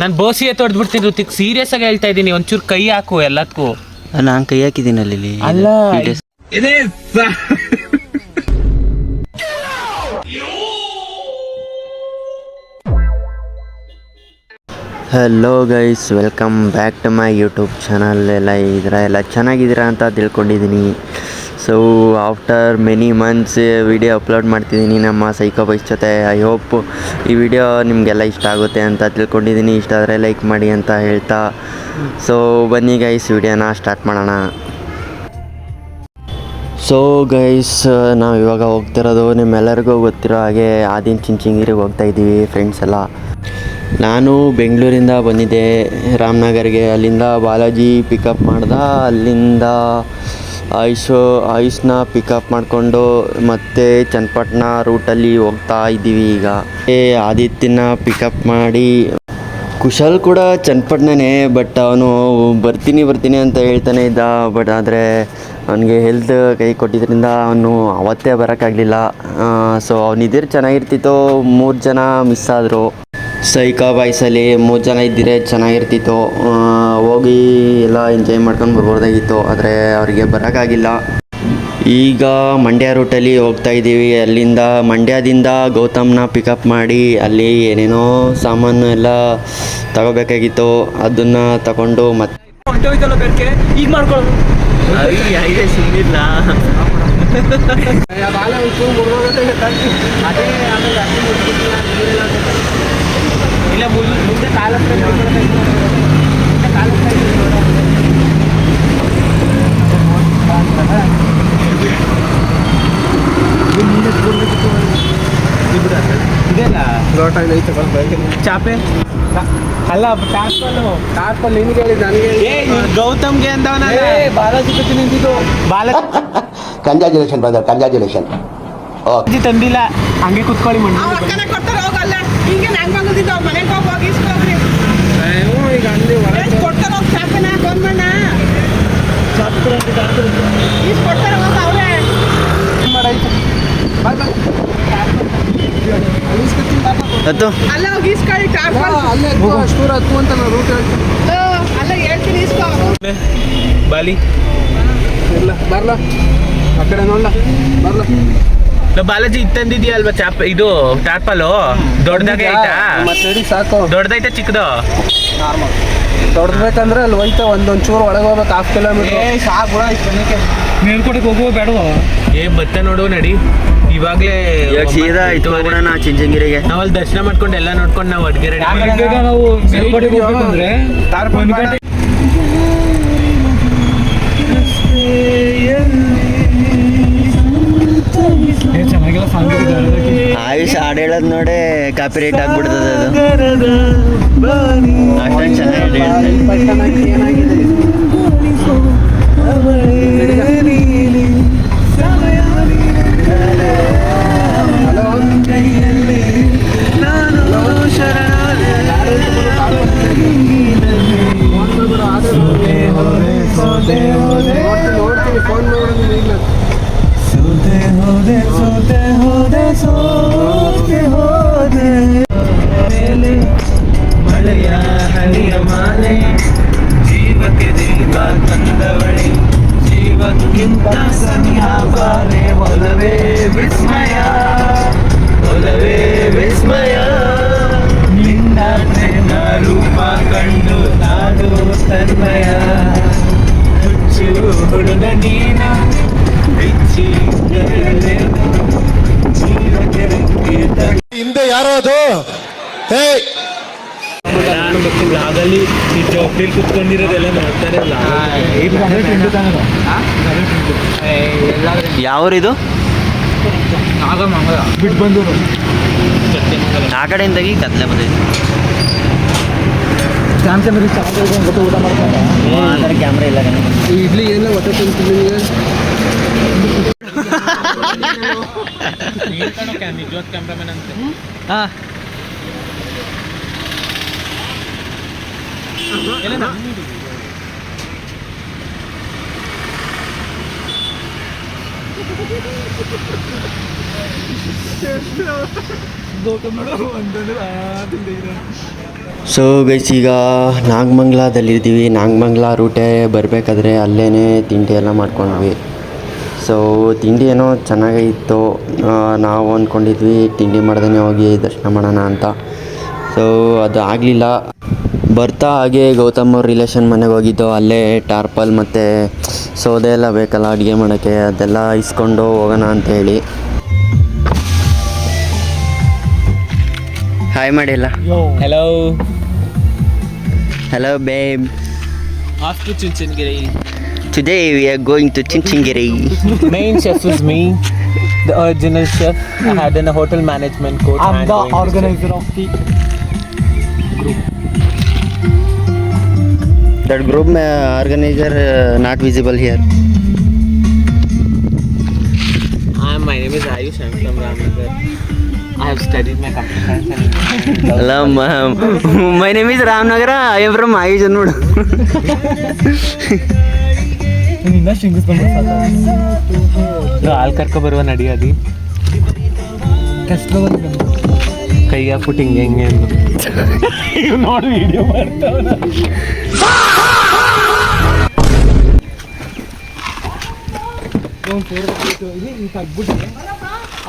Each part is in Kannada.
ನಾನು ಬೋಸಿಯೇ ತೊಡ್ದ್ಬಿಡ್ತೀನಿ ಋತಿಕ್, ಸೀರಿಯಸ್ ಆಗಿ ಹೇಳ್ತಾ ಇದ್ದೀನಿ. ಒಂಚೂರು ಕೈ ಹಾಕು ಎಲ್ಲದಕ್ಕೂ. ನಾನು ಕೈ ಹಾಕಿದ್ದೀನಿ ಅಲ್ಲಿ. ಅಲ್ಲ hello guys, welcome back to my YouTube channel. ಎಲ್ಲ ಚೆನ್ನಾಗಿದ್ದೀರಾ ಅಂತ ತಿಳ್ಕೊಂಡಿದ್ದೀನಿ. So after many months video upload ಮಾಡ್ತಿದ್ದೀನಿ ನಮ್ಮ ಸೈಕೋ ಬಾಯ್ಸ್ ಜೊತೆ. ಐ ಹೋಪ್ ಈ ವಿಡಿಯೋ ನಿಮಗೆಲ್ಲ ಇಷ್ಟ ಆಗುತ್ತೆ ಅಂತ ತಿಳ್ಕೊಂಡಿದ್ದೀನಿ. ಇಷ್ಟ ಆದರೆ ಲೈಕ್ ಮಾಡಿ ಅಂತ ಹೇಳ್ತಾ, ಸೊ ಬನ್ನಿ ಗೈಸ್ ವಿಡಿಯೋನ ಸ್ಟಾರ್ಟ್ ಮಾಡೋಣ. ಸೊ ಗೈಸ್, ನಾವು ಇವಾಗ ಹೋಗ್ತಿರೋದು ನಿಮ್ಮೆಲ್ಲರಿಗೂ ಗೊತ್ತಿರೋ ಹಾಗೆ ಆದಿಚುಂಚನಗಿರಿಗೆ ಹೋಗ್ತಾಯಿದ್ದೀವಿ ಫ್ರೆಂಡ್ಸ್ ಎಲ್ಲ. ನಾನು ಬೆಂಗಳೂರಿಂದ ಬಂದಿದ್ದೆ ರಾಮನಗರ್ಗೆ. ಅಲ್ಲಿಂದ ಬಾಲಾಜಿ ಪಿಕಪ್ ಮಾಡ್ದೆ. ಅಲ್ಲಿಂದ ಆಯುಷ್ನ ಪಿಕಪ್ ಮಾಡಿಕೊಂಡು ಮತ್ತೆ ಚನ್ನಪಟ್ಟಣ ರೂಟಲ್ಲಿ ಹೋಗ್ತಾ ಇದ್ದೀವಿ ಈಗ. ಆದಿತ್ಯನ ಪಿಕಪ್ ಮಾಡಿ, ಕುಶಲ್ ಕೂಡ ಚನ್ನಪಟ್ಟಣನೇ, ಬಟ್ ಅವನು ಬರ್ತೀನಿ ಅಂತ ಹೇಳ್ತಾನೆ ಇದ್ದ. ಬಟ್ ಆದರೆ ಅವನಿಗೆ ಹೆಲ್ತ್ ಕೈ ಕೊಟ್ಟಿದ್ದರಿಂದ ಅವನು ಅವತ್ತೇ ಬರೋಕ್ಕಾಗಲಿಲ್ಲ. ಸೊ ಅವನಿದ್ದರೆ ಚೆನ್ನಾಗಿರ್ತಿತ್ತು. 3 ಜನ ಮಿಸ್ ಆದರು. ಸೈಕೋ ಬಾಯ್ಸಲ್ಲಿ 3 ಜನ ಇದ್ದಿದ್ರೆ ಚೆನ್ನಾಗಿರ್ತಿತ್ತು. ಹೋಗಿ ಎಲ್ಲ ಎಂಜಾಯ್ ಮಾಡ್ಕೊಂಡು ಬರ್ಬೋದಾಗಿತ್ತು. ಆದರೆ ಅವರಿಗೆ ಬರೋಕ್ಕಾಗಿಲ್ಲ. ಈಗ ಮಂಡ್ಯ ರೂಟಲ್ಲಿ ಹೋಗ್ತಾ ಇದ್ದೀವಿ. ಅಲ್ಲಿಂದ ಮಂಡ್ಯದಿಂದ ಗೌತಮ್ನ ಪಿಕಪ್ ಮಾಡಿ ಅಲ್ಲಿ ಏನೇನೋ ಸಾಮಾನು ಎಲ್ಲ ತಗೋಬೇಕಾಗಿತ್ತು. ಅದನ್ನು ತಗೊಂಡು ಮತ್ತೆ ಈಗ ಮಾಡ್ಕೊಳ್ಳೋದು ಸುಮ್ಮನಿಲ್ಲ. ಇಲ್ಲ ಮುಂದೆ ಕಾಲ ಚಾಪೆ ಅಲ್ಲ ಟಾರ್ಪಲ್ ನಿನ್ಗೆ ಹೇಳಿದ ನನಗೆ ಗೌತಮ್ಗೆ ಅಂದವನ ಬಾಲಾಜಿ ಜೊತೆ ನಿಂತಿದ್ದು. Balaji congratulation brother, congratulation. Okay ತಂದಿಲ್ಲ, ಹಂಗೆ ಕುತ್ಕೊಳ್ಳಿ ಮಣ್ಣು ಬಾಲಿ ಬರ್ಲ ಆ ಕಡೆ ನೋಡ್ಲ ಬರ್ಲ. ಬಾಲಾಜಿ ಇತ್ತಂದಿದ್ಯಾ ಅಲ್ವಾ ಚಾಪ ಇದು ಟಾರ್ಪಲು? ದೊಡ್ಡದಾಗೆ ಐತಾ? ಸಾಕು. ದೊಡ್ಡದೈತೆ ಚಿಕ್ಕದು? ನಾರ್ಮಲ್. ದೊಡ್ಡಬೇಕಂದ್ರೆ ಅಲ್ಲಿ ಹೋಯ್ತಾ ಒಂದೊಂಚೂರು ಒಳಗೆ ಹೋಗ್ಬೇಕು. 1/2 ಕಿಲೋಮೀಟರ್ ಸಾಕು. ಮೇಲ್ಕೋಟೆಗೆ ಹೋಗುವ ಬೇಡವ? ಬತ್ತ ನೋಡು ನಡಿ. ಇವಾಗಲೇ ಸೀದಾ ಇಟ್ಕೊಂಡ್ಬಿಡೋಣ ಚುಂಚನಗಿರಿಗೆ. ನಾವಲ್ಲಿ ದರ್ಶನ ಮಾಡ್ಕೊಂಡು ಎಲ್ಲ ನೋಡ್ಕೊಂಡು ನಾವು ಅಡ್ಗೆ ರೆಡಿ ನಾವು ಮೇಲ್ಕೋಟೆಗೆ ಹೋಗ್ಬೇಕಂದ್ರೆ ಆಯುಷ್ ಹಾಡು ಹೇಳೋದು ನೋಡೇ ಕಾಪಿ ರೈಟ್ ಆಗ್ಬಿಡ್ತದೆ. ಅದು ಅಷ್ಟೊಂದು ಚೆನ್ನಾಗಿ ಏನಾಗಿದೆ ನೋಡ್ತೀನಿ ಫೋನ್ ಮಳೆಯ ಹನಿಯ ಮಾಲೆ, ಜೀವಕ್ಕೆ ದೀಪ ತಂದವಳೆ, ಜೀವಕ್ಕಿಂತ ಸನಿಹ ಬಾರೆ, ಒಲವೇ ವಿಸ್ಮಯ, ಒಲವೇ ವಿಸ್ಮಯ, ನಿನ್ನ ಪ್ರೇಮ ರೂಪ ಕಂಡು ನಾಡು ತನ್ಮಯ, ಹುಚ್ಚು ಹುಡುಗ ನೀನ ಬಿಚ್ಚಿ ಹಿಂದೆ ಯಾರೋ ಅದು ನಾನು ಬ್ಲಾಗಲ್ಲಿ ಈ ಚೌಕ್ಟಿಲಿ ಕುತ್ಕೊಂಡಿರೋದೆಲ್ಲ ನೋಡ್ತಾರೆ. ಯಾವ್ರಿದು? ಬಿಟ್ಟು ಬಂದು ಆ ಕಡೆಯಿಂದಾಗಿ ಕತ್ಲೆ ಬಂದೈತೆ. ಊಟ ಮಾಡ್ತಾರೆ. ಕ್ಯಾಮ್ರಾ ಇಲ್ಲ ಕಣ. ಇಡ್ಲಿ ಏನಿಲ್ಲ, ಹೊಟ್ಟೆ ತಿಂತೀನಿ. ನಿಜವಾದ ಕ್ಯಾಮ್ರಾಮನ್ ಅಂತ. ಗೌತಮ್ ನೋಡು ಒಂದೊಂದು ತಿಂದಿರ ಸೊ ಗೈಸ್ ಈಗ ನಾಗಮಂಗ್ಲದಲ್ಲಿದ್ದೀವಿ. ನಾಗಮಂಗ್ಲ ರೂಟೇ ಬರಬೇಕಾದ್ರೆ ಅಲ್ಲೇ ತಿಂಡಿ ಎಲ್ಲ ಮಾಡ್ಕೊಂಡ್ವಿ. ಸೊ ತಿಂಡಿ ಏನೋ ಚೆನ್ನಾಗೇ ಇತ್ತು. ನಾವು ಅಂದ್ಕೊಂಡಿದ್ವಿ ತಿಂಡಿ ಮಾಡ್ದೇ ಹೋಗಿ ದರ್ಶನ ಮಾಡೋಣ ಅಂತ. ಸೊ ಅದು ಆಗಲಿಲ್ಲ. ಬರ್ತಾ ಹಾಗೆ ಗೌತಮ್ ಅವ್ರ ರಿಲೇಷನ್ ಮನೆಗೆ ಹೋಗಿದ್ದು. ಅಲ್ಲೇ ಟಾರ್ಪಲ್ ಮತ್ತು ಸೌದೆ ಎಲ್ಲ ಬೇಕಲ್ಲ ಅಡುಗೆ ಮಾಡೋಕ್ಕೆ, ಅದೆಲ್ಲ ಇಸ್ಕೊಂಡು ಹೋಗೋಣ ಅಂತೇಳಿ. ಹಾಯ್ ಮಾಡಿಲ್ಲ. Hello. Hello babe. Off to Chunchandgiri. Today we are going to Chunchandgiri. Main chef is me, the original chef. I had in a hotel management course. I'm the organizer of the That group organizer not visible here. My name is Ayush. I'm from Ramnagar. I have studied my computer science and Hello, my name is Ramnagara. I am from Ayush Annood. ನಿನ್ನ ಶೃಂಗಿಸ್ಕೊಂಡು ಹಾಲು ಕರ್ಕೊ ಬರುವ ನಡಿಯೋದಿ ಕಷ್ಟ ಕೈಯ ಫುಟ್ ಹಿಂಗೆ ಹಿಂಗೆ ನೋಡಿ ವಿಡಿಯೋ ಮಾಡ್ತಾವನ.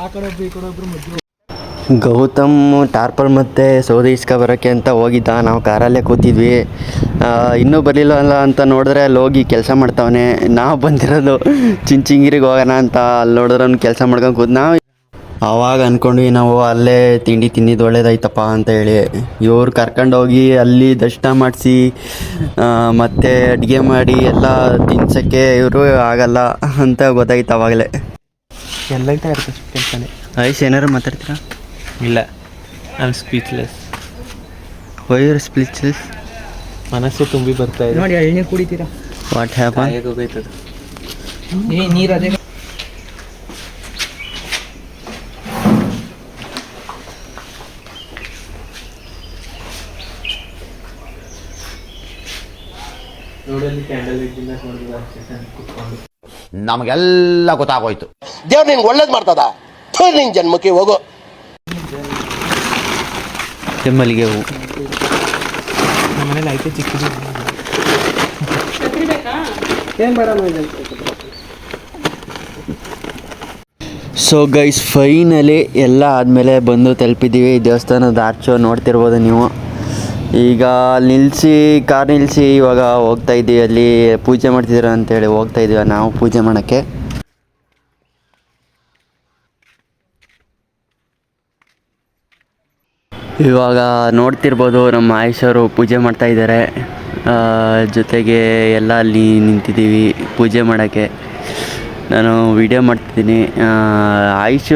ಆ ಕಡೆ ಒಬ್ರು ಈ ಕಡೆ ಒಬ್ರು ಮಧ್ಯ ಗೌತಮ್ ಟಾರ್ಪಲ್ ಮತ್ತು ಸೌದೆ ಇಸ್ಕ ಬರೋಕ್ಕೆ ಅಂತ ಹೋಗಿದ್ದ. ನಾವು ಕಾರಲ್ಲೇ ಕೂತಿದ್ವಿ. ಇನ್ನೂ ಬರಲಿಲ್ಲ ಅಂತ ನೋಡಿದ್ರೆ ಅಲ್ಲಿ ಹೋಗಿ ಕೆಲಸ ಮಾಡ್ತಾವನೆ. ನಾವು ಬಂದಿರೋದು ಚಿಂಚಿಂಗಿರಿಗೆ ಹೋಗೋಣ ಅಂತ. ಅಲ್ಲಿ ನೋಡಿದ್ರೆ ಅವ್ನು ಕೆಲಸ ಮಾಡ್ಕೊಂಡು ಕೂತು ನಾವು ಆವಾಗ ಅಂದ್ಕೊಂಡ್ವಿ ನಾವು ಅಲ್ಲೇ ತಿಂಡಿ ತಿಂದಿದ್ದು ಒಳ್ಳೇದಾಯ್ತಪ್ಪ ಅಂತ ಹೇಳಿ. ಇವ್ರು ಕರ್ಕೊಂಡೋಗಿ ಅಲ್ಲಿ ದರ್ಶನ ಮಾಡಿಸಿ ಮತ್ತು ಅಡುಗೆ ಮಾಡಿ ಎಲ್ಲ ತಿನ್ಸೋಕ್ಕೆ ಇವರು ಆಗಲ್ಲ ಅಂತ ಗೊತ್ತಾಯ್ತು ಆವಾಗಲೇ. ಎಲ್ಲ ಇರ್ತಾರೆ ಕೆಲಸನೇ. ಆಯುಷ್ ಏನಾರು ಮಾತಾಡ್ತೀರಾ? ಇಲ್ಲ, I am speechless. Why are speechless? ಮನಸ್ಸು ತುಂಬಿ ಬರ್ತಾ ಇದೆ. ನೋಡಿ ಎಣ್ಣೆ ಕುಡಿತೀರಾ? What happen? ಹೋಗೈತದ ನೀರು ಅದೇ ರೋಡಲ್ಲಿ ಕ್ಯಾಂಡಲ್ ಇಟ್ಟಿಂದ ಕುತ್ಕೊಂಡು ನಮಗೆಲ್ಲ ಗೊತ್ತಾಗೋಯ್ತು. ದೇವ್ರು ನಿನ್ಗೆ ಒಳ್ಳೇದು ಮಾಡ್ತದ. ನಿನ್ ಜನ್ಮಕ್ಕೆ ಹೋಗೋ. ಮಲ್ಲಿಗೆ ಹೂವು ನಮ್ಮ ಮನೇಲಿ ಐತೆ ಚಿಕ್ಕದು. ಏನು ಬೇಡ ಸೊ ಗೈಸ್ ಫೈನಲಿ ಎಲ್ಲ ಆದಮೇಲೆ ಬಂದು ತಲುಪಿದ್ದೀವಿ. ದೇವಸ್ಥಾನದ ಆರ್ಚು ನೋಡ್ತಿರ್ಬೋದು ನೀವು. ಈಗ ಕಾರ್ ನಿಲ್ಲಿಸಿ ಇವಾಗ ಹೋಗ್ತಾಯಿದ್ದೀವಿ. ಅಲ್ಲಿ ಪೂಜೆ ಮಾಡ್ತಿದ್ದೀರ ಅಂತೇಳಿ ಹೋಗ್ತಾಯಿದ್ದೀವಿ ನಾವು ಪೂಜೆ ಮಾಡೋಕ್ಕೆ. ಇವಾಗ ನೋಡ್ತಿರ್ಬೋದು ನಮ್ಮ ಆಯುಷವರು ಪೂಜೆ ಮಾಡ್ತಾಯಿದ್ದಾರೆ. ಜೊತೆಗೆ ಎಲ್ಲ ಅಲ್ಲಿ ನಿಂತಿದ್ದೀವಿ ಪೂಜೆ ಮಾಡೋಕ್ಕೆ. ನಾನು ವೀಡಿಯೋ ಮಾಡ್ತಿದ್ದೀನಿ. ಆಯುಷ್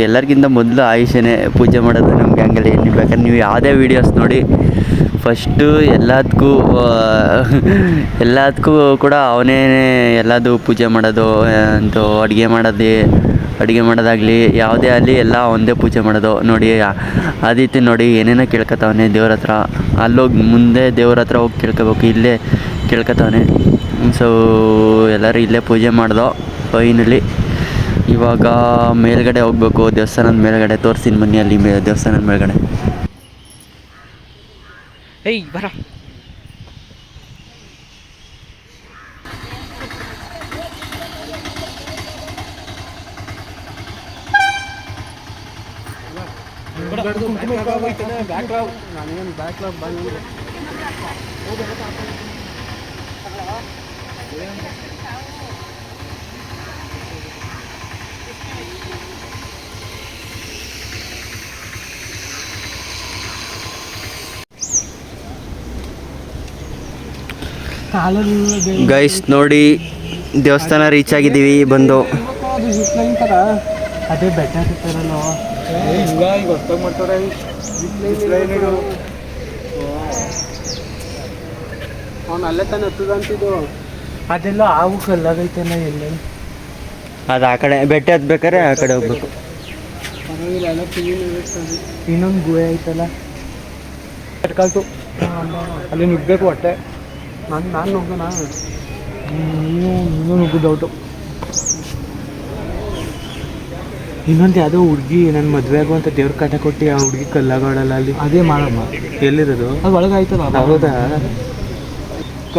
ಎಲ್ಲರಿಗಿಂತ ಮೊದಲು ಆಯುಷನೇ ಪೂಜೆ ಮಾಡೋದು ನಮ್ಮ ಗ್ಯಾಂಗಲ್ಲಿ. ಬೇಕಾದ್ರೆ ನೀವು ಯಾವುದೇ ವೀಡಿಯೋಸ್ ನೋಡಿ ಫಸ್ಟು ಎಲ್ಲದಕ್ಕೂ ಕೂಡ ಅವನೇ ಎಲ್ಲದು ಪೂಜೆ ಮಾಡೋದು. ಅಂತ ಅಡುಗೆ ಮಾಡೋದಾಗಲಿ ಯಾವುದೇ ಆಗಲಿ ಎಲ್ಲ ಒಂದೇ ಪೂಜೆ ಮಾಡೋದು. ನೋಡಿ ಆದಿತ್ಯ ನೋಡಿ ಏನೇನೋ ಕೇಳ್ಕೊತಾವನೆ ದೇವ್ರ ಹತ್ರ. ಅಲ್ಲೋಗಿ ಮುಂದೆ ದೇವ್ರ ಹತ್ರ ಹೋಗಿ ಕೇಳ್ಕೊಬೇಕು, ಇಲ್ಲೇ ಕೇಳ್ಕೊತಾವನೆ. ಸೊ ಎಲ್ಲರೂ ಇಲ್ಲೇ ಪೂಜೆ ಮಾಡ್ದೋ. ಫೈನಲಿ ಇವಾಗ ಮೇಲ್ಗಡೆ ಹೋಗ್ಬೇಕು, ದೇವಸ್ಥಾನದ ಮೇಲ್ಗಡೆ. ತೋರಿಸ್ತೀನಿ ಬನ್ನಿ ಅಲ್ಲಿ ದೇವಸ್ಥಾನದ ಮೇಲ್ಗಡೆ. ಏಯ್ ಬರ ಗೈಸ್ ನೋಡಿ ದೇವಸ್ಥಾನ ರೀಚ್ ಆಗಿದ್ದೀವಿ ಬಂದು. ಅದೇ ಬೆಟ್ಟ ಹತ್ತಿರಲ್ಲ ಈಗ ಹೊಸ್ದಾಗಿ ಮಾಡ್ತಾರೆ. ಅವ್ನು ಅಲ್ಲೇ ತಾನೆ ಹತ್ತದ ಅಂತಿದ್ದು. ಅದೆಲ್ಲ ಆವು ಕಲ್ಲಾಗೈತಲ್ಲ ಎಲ್ಲ. ಅದು ಆ ಕಡೆ ಬೆಟ್ಟ ಹತ್ಬೇಕಾರೆ ಆ ಕಡೆ ಹೋಗ್ಬೇಕು. ಇನ್ನೊಂದು ಗುಹೆ ಐತಲ್ಲ ಕಲ್ತು ಅಲ್ಲಿ ನುಗ್ಬೇಕು ಹೊಟ್ಟೆ. ನಾನು ನುಗ್ಗೋಣ, ನೀನು ನುಗ್ಗು ಡೌಟು. ಇನ್ನೊಂದು ಯಾವುದೋ ಹುಡುಗಿ ನನ್ನ ಮದುವೆ ಆಗುವಂಥ ದೇವ್ರ ಕಾಟ ಕೊಟ್ಟು ಆ ಹುಡುಗಿ ಕಲ್ಲಾಗೋಡಲ್ಲ ಅಲ್ಲಿ. ಅದೇ ಮಾಡಮ್ಮ. ಎಲ್ಲಿರೋದು? ಅದು ಒಳಗೆ ಆಯ್ತಲ್ಲ. ಹೌದಾ?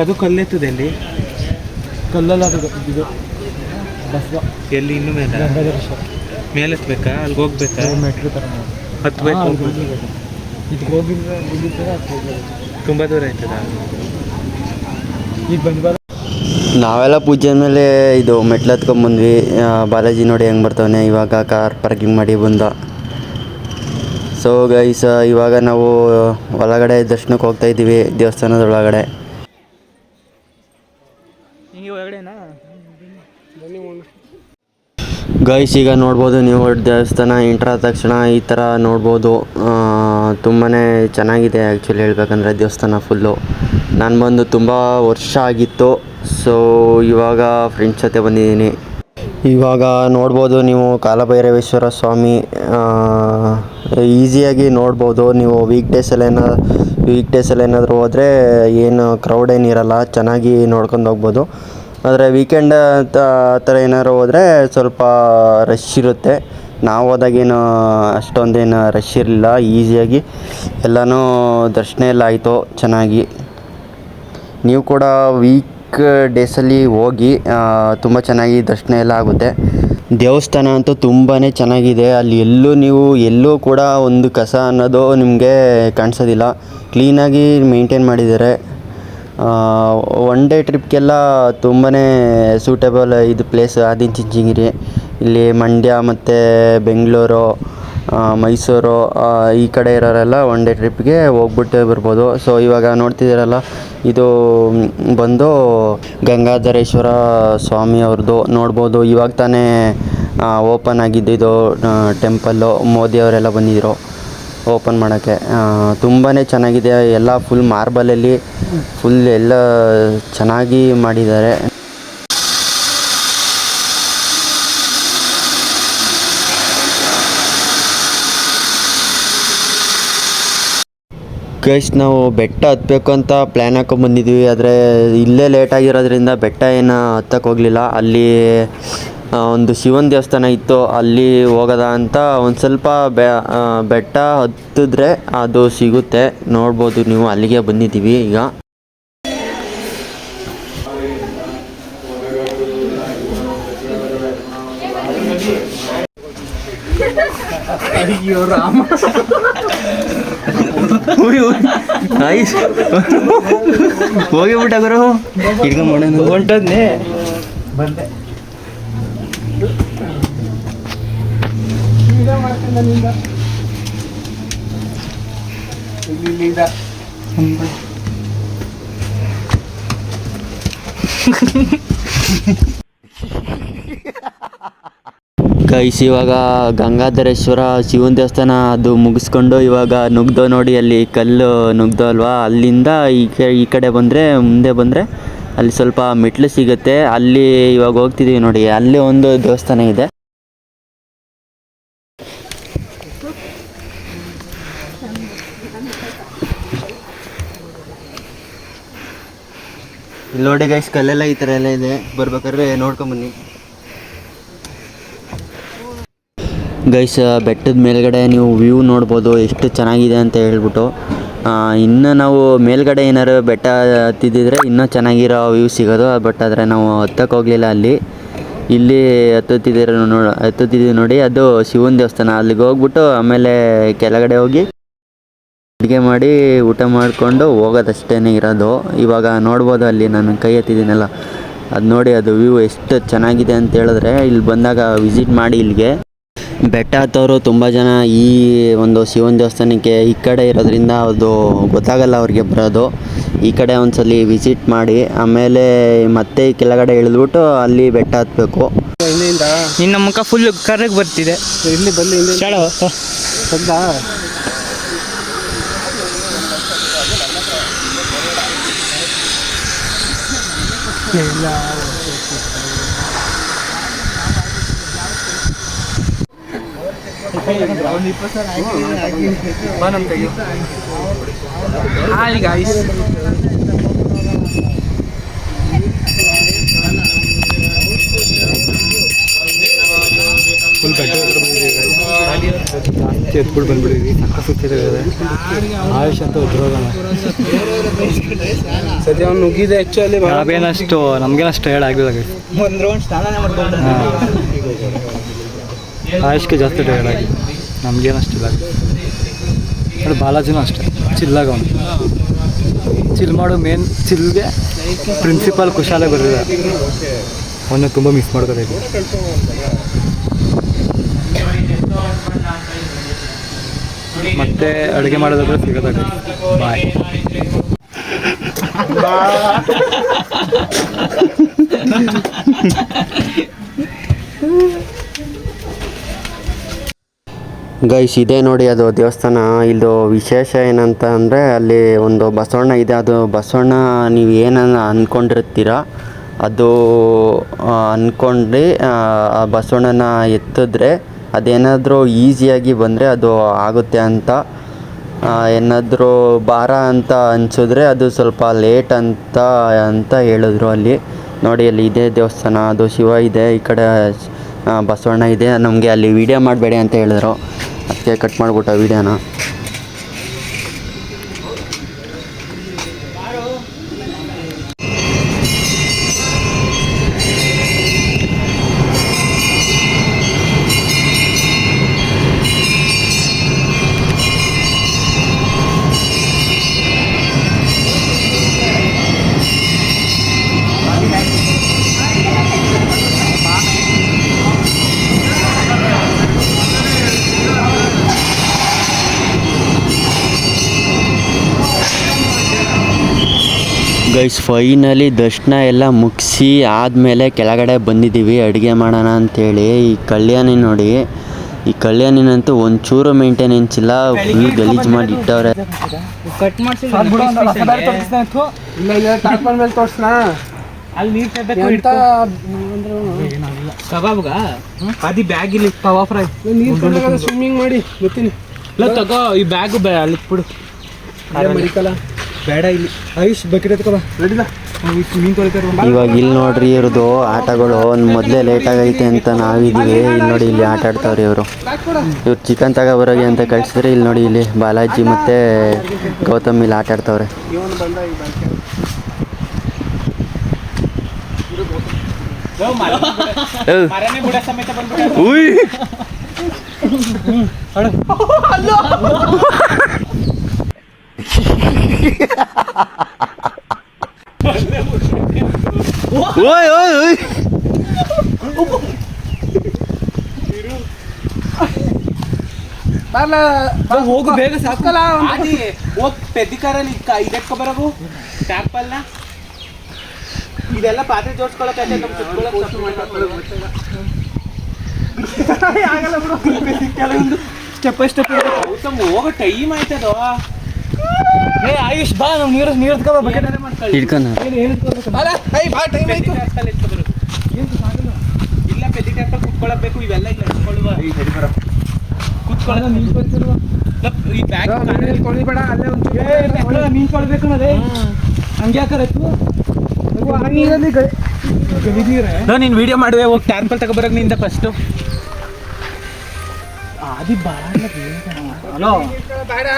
ಅದು ಕಲ್ಲೆತ್ತದೆ ಅಲ್ಲಿ. ಕಲ್ಲಲ್ಲ ಅದು ಇದು ಬಸ್ವ. ಎಲ್ಲಿ ಇನ್ನೂ ಮೇಲೆ ಹತ್ಬೇಕಾ? ಅಲ್ಲಿಗೆ ಹೋಗ್ಬೇಕಾ? ಮೆಟ್ರೋ ಥರ ಹತ್ಬೇಕು. ಇದಕ್ಕೆ ಹೋಗಿದ್ರೆ ತುಂಬ ದೂರ ಆಯ್ತದ? ಈಗ ಬಂದು ನಾವೆಲ್ಲ ಪೂಜೆ ಮೇಲೆ ಇದು ಮೆಟ್ಲು ಹತ್ಕೊಂಬಂದ್ವಿ. ಬಾಲಾಜಿ ನೋಡಿ ಹೆಂಗೆ ಬರ್ತಾವನೆ. ಇವಾಗ ಕಾರ್ ಪಾರ್ಕಿಂಗ್ ಮಾಡಿ ಬಂದ. ಸೊ ಗೈಸ್, ಇವಾಗ ನಾವು ಒಳಗಡೆ ದರ್ಶನಕ್ಕೆ ಹೋಗ್ತಾ ಇದ್ದೀವಿ, ದೇವಸ್ಥಾನದೊಳಗಡೆ. ಗೈಸ್, ಈಗ ನೋಡ್ಬೋದು ನೀವು ದೇವಸ್ಥಾನ ಎಂಟ್ರ್ ಆದ ತಕ್ಷಣ ಈ ಥರ ನೋಡ್ಬೋದು. ತುಂಬಾ ಚೆನ್ನಾಗಿದೆ ಆ್ಯಕ್ಚುಲಿ ಹೇಳ್ಬೇಕಂದ್ರೆ ದೇವಸ್ಥಾನ ಫುಲ್ಲು. ನಾನು ಬಂದು ತುಂಬ ವರ್ಷ ಆಗಿತ್ತು. ಸೊ ಇವಾಗ ಫ್ರೆಂಡ್ಸ್ ಜೊತೆ ಬಂದಿದ್ದೀನಿ. ಇವಾಗ ನೋಡ್ಬೋದು ನೀವು ಕಾಲಭೈರವೇಶ್ವರ ಸ್ವಾಮಿ ಈಸಿಯಾಗಿ ನೋಡ್ಬೋದು. ನೀವು ವೀಕ್ ಡೇಸಲ್ಲಿ ಏನಾದರೂ ಹೋದರೆ ಏನು ಕ್ರೌಡ್ ಏನಿರಲ್ಲ, ಚೆನ್ನಾಗಿ ನೋಡ್ಕೊಂಡು ಹೋಗ್ಬೋದು. ಆದರೆ ವೀಕೆಂಡ್ ಆ ಥರ ಏನಾದ್ರು ಹೋದರೆ ಸ್ವಲ್ಪ ರಶ್ ಇರುತ್ತೆ. ನಾವು ಹೋದಾಗೇನು ಅಷ್ಟೊಂದೇನು ರಶ್ ಇರಲಿಲ್ಲ, ಈಸಿಯಾಗಿ ಎಲ್ಲನೂ ದರ್ಶನ ಎಲ್ಲ ಆಯಿತು ಚೆನ್ನಾಗಿ. ನೀವು ಕೂಡ ವೀಕ್ ಡೇಸಲ್ಲಿ ಹೋಗಿ, ತುಂಬ ಚೆನ್ನಾಗಿ ದರ್ಶನ ಎಲ್ಲ ಆಗುತ್ತೆ. ದೇವಸ್ಥಾನ ಅಂತೂ ತುಂಬಾ ಚೆನ್ನಾಗಿದೆ. ಅಲ್ಲಿ ಎಲ್ಲೂ ಕೂಡ ಒಂದು ಕಸ ಅನ್ನೋದು ನಿಮಗೆ ಕಾಣಿಸೋದಿಲ್ಲ. ಕ್ಲೀನಾಗಿ ಮೇಂಟೈನ್ ಮಾಡಿದ್ದಾರೆ. ಒನ್ ಡೇ ಟ್ರಿಪ್ಗೆಲ್ಲ ತುಂಬಾ ಸೂಟೇಬಲ್ ಇದು ಪ್ಲೇಸ್ ಆದಿಚುಂಚನಗಿರಿ. ಇಲ್ಲಿ ಮಂಡ್ಯ ಮತ್ತು ಬೆಂಗಳೂರು, ಮೈಸೂರು ಈ ಕಡೆ ಇರೋರೆಲ್ಲ ಒನ್ ಡೇ ಟ್ರಿಪ್ಗೆ ಹೋಗ್ಬಿಟ್ಟು ಬರ್ಬೋದು. ಸೊ ಇವಾಗ ನೋಡ್ತಿದ್ದೀರಲ್ಲ, ಇದು ಬಂದು ಗಂಗಾಧರೇಶ್ವರ ಸ್ವಾಮಿ ಅವ್ರದ್ದು ನೋಡ್ಬೋದು. ಇವಾಗ ತಾನೇ ಓಪನ್ ಆಗಿದ್ದು ಇದು ಟೆಂಪಲ್ಲು. ಮೋದಿ ಅವರೆಲ್ಲ ಬಂದಿದ್ದರು ಓಪನ್ ಮಾಡೋಕ್ಕೆ. ತುಂಬಾ ಚೆನ್ನಾಗಿದೆ. ಎಲ್ಲ ಫುಲ್ ಮಾರ್ಬಲಲ್ಲಿ ಫುಲ್ ಎಲ್ಲ ಚೆನ್ನಾಗಿ ಮಾಡಿದ್ದಾರೆ. ಗೈಸ್, ನಾವು ಬೆಟ್ಟ ಹತ್ತಬೇಕು ಅಂತ ಪ್ಲ್ಯಾನ್ ಹಾಕೊಂಡ್ಬಂದಿದ್ವಿ. ಆದರೆ ಇಲ್ಲೇ ಲೇಟಾಗಿರೋದ್ರಿಂದ ಬೆಟ್ಟ ಏನು ಹತ್ತಕ್ಕೆ ಹೋಗಲಿಲ್ಲ. ಅಲ್ಲಿ ಒಂದು ಶಿವನ ದೇವಸ್ಥಾನ ಇತ್ತು, ಅಲ್ಲಿ ಹೋಗೋದ ಅಂತ ಒಂದು ಸ್ವಲ್ಪ ಬೆಟ್ಟ ಹತ್ತಿದ್ರೆ ಅದು ಸಿಗುತ್ತೆ. ನೋಡ್ಬೋದು ನೀವು, ಅಲ್ಲಿಗೆ ಬಂದಿದ್ದೀವಿ ಈಗ. ಅಯ್ಯೋ ರಾಮ, ಹೋಗಿಬಿಟ್ಟ ಗುರು, ಹಿಡ್ಕೊಂಬೋಣ ಹೊಂಟದ್ನೇ ಬಂದೆ. ಗೈಸ್, ಇವಾಗ ಗಂಗಾಧರೇಶ್ವರ ಶಿವನ ದೇವಸ್ಥಾನ ಅದು ಮುಗಿಸ್ಕೊಂಡು ಇವಾಗ ನುಗ್ದೋ ನೋಡಿ, ಅಲ್ಲಿ ಕಲ್ಲು ನುಗ್ದೋ ಅಲ್ವಾ, ಅಲ್ಲಿಂದ ಈ ಕಡೆ ಮುಂದೆ ಬಂದರೆ ಅಲ್ಲಿ ಸ್ವಲ್ಪ ಮೆಟ್ಲು ಸಿಗುತ್ತೆ. ಅಲ್ಲಿ ಇವಾಗ ಹೋಗ್ತಿದ್ದೀವಿ ನೋಡಿ, ಅಲ್ಲಿ ಒಂದು ದೇವಸ್ಥಾನ ಇದೆ. ಇಲ್ಲಿ ನೋಡಿ ಗೈಸ್, ಕಲ್ಲೆಲ್ಲ ಈ ಥರ ಎಲ್ಲ ಇದೆ. ಬರ್ಬೇಕಾದ್ರೆ ನೋಡ್ಕೊಂಬನ್ನಿ ಗೈಸ್. ಬೆಟ್ಟದ ಮೇಲ್ಗಡೆ ನೀವು ವ್ಯೂ ನೋಡ್ಬೋದು ಎಷ್ಟು ಚೆನ್ನಾಗಿದೆ ಅಂತ ಹೇಳ್ಬಿಟ್ಟು. ಇನ್ನು ನಾವು ಮೇಲ್ಗಡೆ ಏನಾರು ಬೆಟ್ಟ ಹತ್ತಿದ್ದಿದ್ರೆ ಇನ್ನೂ ಚೆನ್ನಾಗಿರೋ ವ್ಯೂ ಸಿಗೋದು. ಬಟ್ ಆದರೆ ನಾವು ಹತ್ತಕ್ಕೆ ಹೋಗಲಿಲ್ಲ. ಇಲ್ಲಿ ಹತ್ತುತ್ತಿದ್ದೀವಿ ನೋಡಿ, ಅದು ಶಿವನ ದೇವಸ್ಥಾನ. ಅಲ್ಲಿಗೆ ಹೋಗ್ಬಿಟ್ಟು ಆಮೇಲೆ ಕೆಳಗಡೆ ಹೋಗಿ ಅಡುಗೆ ಮಾಡಿ ಊಟ ಮಾಡಿಕೊಂಡು ಹೋಗೋದಷ್ಟೇ ಇರೋದು. ಇವಾಗ ನೋಡ್ಬೋದು, ಅಲ್ಲಿ ನಾನು ಕೈ ಎತ್ತಿದ್ದೀನಲ್ಲ, ಅದು ನೋಡಿ, ಅದು ವ್ಯೂ ಎಷ್ಟು ಚೆನ್ನಾಗಿದೆ ಅಂತ ಹೇಳಿದ್ರೆ ಇಲ್ಲಿ ಬಂದಾಗ ವಿಸಿಟ್ ಮಾಡಿ. ಇಲ್ಲಿಗೆ ಬೆಟ್ಟ ಹತ್ತೋರು ತುಂಬ ಜನ ಈ ಒಂದು ಶಿವನ ದೇವಸ್ಥಾನಕ್ಕೆ ಈ ಕಡೆ ಇರೋದ್ರಿಂದ ಅದು ಗೊತ್ತಾಗಲ್ಲ ಅವ್ರಿಗೆ ಬರೋದು. ಈ ಕಡೆ ಒಂದ್ಸಲಿ ವಿಸಿಟ್ ಮಾಡಿ ಆಮೇಲೆ ಮತ್ತೆ ಕೆಳಗಡೆ ಇಳಿದ್ಬಿಟ್ಟು ಅಲ್ಲಿ ಬೆಟ್ಟ ಹತ್ತಬೇಕು. ನಿನ್ನ ಮುಖ ಫುಲ್ ಕರ್ರಗೆ ಬರ್ತಿದೆ. ಇಲ್ಲಿ ಬಲ್ಲಿ ಸದ್ದ ಇಲ್ಲ. ಹಾಯ್ ಗಾಯ್ಸ್, ಫುಲ್ ಬೆಟ್ಟ ಜಾಸ್ತಿ ಎತ್ಬಿಟ್ಟು ಬಂದ್ಬಿಟ್ಟಿದ್ವಿ, ಸಕ್ಕ ಸುತ್ತಿದೆ. ಆಯುಷ್ ಅಂತ ಉದ್ರೋಗೋಣ ಸದ್ಯ ಅವ್ನು ನುಗ್ಗಿದೆ ಆ್ಯಕ್ಚುಲಿ. ನಾವೇನಷ್ಟು ನಮಗೇನಷ್ಟು ಹೇಳಾಗಿಲ್ಲ. ಒಂದು ರೌಂಡ್ ಸ್ನಾನ ಮಾಡ್ಕೊಂಡು ಆಯುಷ್ಗೆ ಜಾಸ್ತಿ ಟೈರ್ಡ್ ಆಗಿ, ನಮಗೇನಷ್ಟಿಲ್ಲ. ಅದು ಬಾಲಾಜಿನೂ ಅಷ್ಟೇ ಚಿಲ್ಲಾಗ ಅವನು ಚಿಲ್ ಮಾಡು. ಮೇನ್ ಚಿಲ್ಗೆ ಪ್ರಿನ್ಸಿಪಾಲ್ ಕುಶಾಲೆ ಬರಲಿಲ್ಲ, ಅವನ್ನ ತುಂಬ ಮಿಸ್ ಮಾಡ್ಕೋಬೇಕು. ಮತ್ತೆ ಅಡುಗೆ ಮಾಡೋದಾದ್ರೆ ಸಿಗೋದಾಗ ಬಾಯ್. ಗೈಸ್ ಇದೇ ನೋಡಿ ಅದು ದೇವಸ್ಥಾನ. ಇದು ವಿಶೇಷ ಏನಂತ ಅಂದರೆ ಅಲ್ಲಿ ಒಂದು ಬಸವಣ್ಣ ಇದೆ. ಅದು ಬಸವಣ್ಣ ನೀವು ಏನನ್ನ ಅಂದ್ಕೊಂಡಿರ್ತೀರ ಅದು ಅಂದ್ಕೊಂಡು ಆ ಬಸವಣ್ಣನ ಎತ್ತಿದ್ರೆ ಅದೇನಾದರೂ ಈಸಿಯಾಗಿ ಬಂದರೆ ಅದು ಆಗುತ್ತೆ ಅಂತ. ಏನಾದರೂ ಭಾರ ಅಂತ ಅನಿಸಿದ್ರೆ ಅದು ಸ್ವಲ್ಪ ಲೇಟ್ ಅಂತ ಹೇಳಿದ್ರು. ಅಲ್ಲಿ ನೋಡಿ ಅಲ್ಲಿ ಇದೇ ದೇವಸ್ಥಾನ, ಅದು ಶಿವ ಇದೆ, ಈ ಕಡೆ ಬಸವಣ್ಣ ಇದೆ. ನಮಗೆ ಅಲ್ಲಿ ವೀಡಿಯೋ ಮಾಡಬೇಡಿ ಅಂತ ಹೇಳಿದ್ರು, ಅದಕ್ಕೆ ಕಟ್ ಮಾಡಿಬಿಟ್ಟ ವೀಡಿಯೋನ. ಗೈಸ್ ಫೈನಲಿ ದರ್ಶನ ಎಲ್ಲ ಮುಗಿಸಿ ಆದಮೇಲೆ ಕೆಳಗಡೆ ಬಂದಿದ್ದೀವಿ ಅಡುಗೆ ಮಾಡೋಣ ಅಂಥೇಳಿ. ಈ ಕಲ್ಯಾಣಿ ನೋಡಿ, ಈ ಕಲ್ಯಾಣಿನಂತೂ ಒಂಚೂರು ಮೇಂಟೆನೆನ್ಸ್ ಇಲ್ಲ, ಫುಲ್ ಗಲೀಜು ಮಾಡಿ ಇಟ್ಟವ್ರೆ. ಸ್ವಿಮ್ಮಿಂಗ್ ಮಾಡಿ ಗೊತ್ತೀನಿ ತಗೋ ಈ ಬ್ಯಾಗು ಅಲ್ಲಿ ಬಿಡು ಮಡಿಕಲ್ಲ ಬೇಡ. ಇಲ್ಲಿ ಆಯುಷ್ ಬಕೆಟ್ ಎತ್ಕೊಬ ನಡಿಲ್ಲ. ಇವಾಗ ಇಲ್ಲಿ ನೋಡ್ರಿ ಇವ್ರದ್ದು ಆಟಗಳು. ಮೊದಲೇ ಲೇಟ್ ಆಗೈತೆ ಅಂತ ನಾವಿದ್ದೀವಿ. ಇಲ್ಲಿ ನೋಡಿ ಇಲ್ಲಿ ಆಟ ಆಡ್ತಾವ್ರಿ ಇವರು. ಇವ್ರು ಚಿಕನ್ ತಗೋಬರೋಗಿ ಅಂತ ಕಳಿಸಿದ್ರೆ ಇಲ್ಲಿ ನೋಡಿ ಇಲ್ಲಿ ಬಾಲಾಜಿ ಮತ್ತು ಗೌತಮ್ ಇಲ್ಲಿ ಆಟ ಆಡ್ತಾವ್ರೆ. ಓಯ್ ಓಯ್ ಓಯ್ ಹೋಗು ಬೇಗ ಸಾಕಲ್ಲ. ಹೋಗಿ ಪೆದ್ದಿಕಾರಲ್ಲಿ ಇದೆಕ್ಕ ಬರೋದು ಟ್ಯಾಪಲ್ನ ಇದೆಲ್ಲ ಪಾತ್ರೆ ಜೋಡಿಸ್ಕೊಳಕ್ಕೆ ಆಗಲ್ಲ ಬಿಡು. ಕೆಲವೊಂದು ಸ್ಟೆಪ್ ಬೈ ಸ್ಟೆಪ್ ಹೋಗೋ ಟೈಮ್ ಆಯ್ತದ. ಏ ಆಯುಷ್ ಬಾ, ನಾವು ನೀರು ಎತ್ಕೊಬ ಬಕೆಟ್ ಹಿಡ್ಕೊಂಡು ಇಲ್ಲ ಪೆದ್ದಿ ಟ್ಯಾಪ ಕುತ್ಕೊಳ್ಳಬೇಕು. ಇವೆಲ್ಲ ಇಲ್ಲ ಕುತ್ಕೊಳ್ಳುವ ಕುತ್ಕೊಳ್ಳೋದು ನಿಂತ್ಕೊಳ್ತಿರುವ ಈ ಬ್ಯಾಗ್ ಕೊಳಿಬೇಡ. ಅಲ್ಲೇ ಒಂದು ನಿಂತ್ಕೊಳ್ಬೇಕು ಅದೇ ಹಂಗೆ ಯಾಕತ್ತು ನೀನು ವಿಡಿಯೋ ಮಾಡುವೆ. ಹೋಗಿ ಟ್ಯಾಂಪಲ್ ತಗೊಬರಕ್ಕೆ ನಿಂದ ಫಸ್ಟು ಅದು ಬಾಳ ಹಲೋ ಬೇಡ.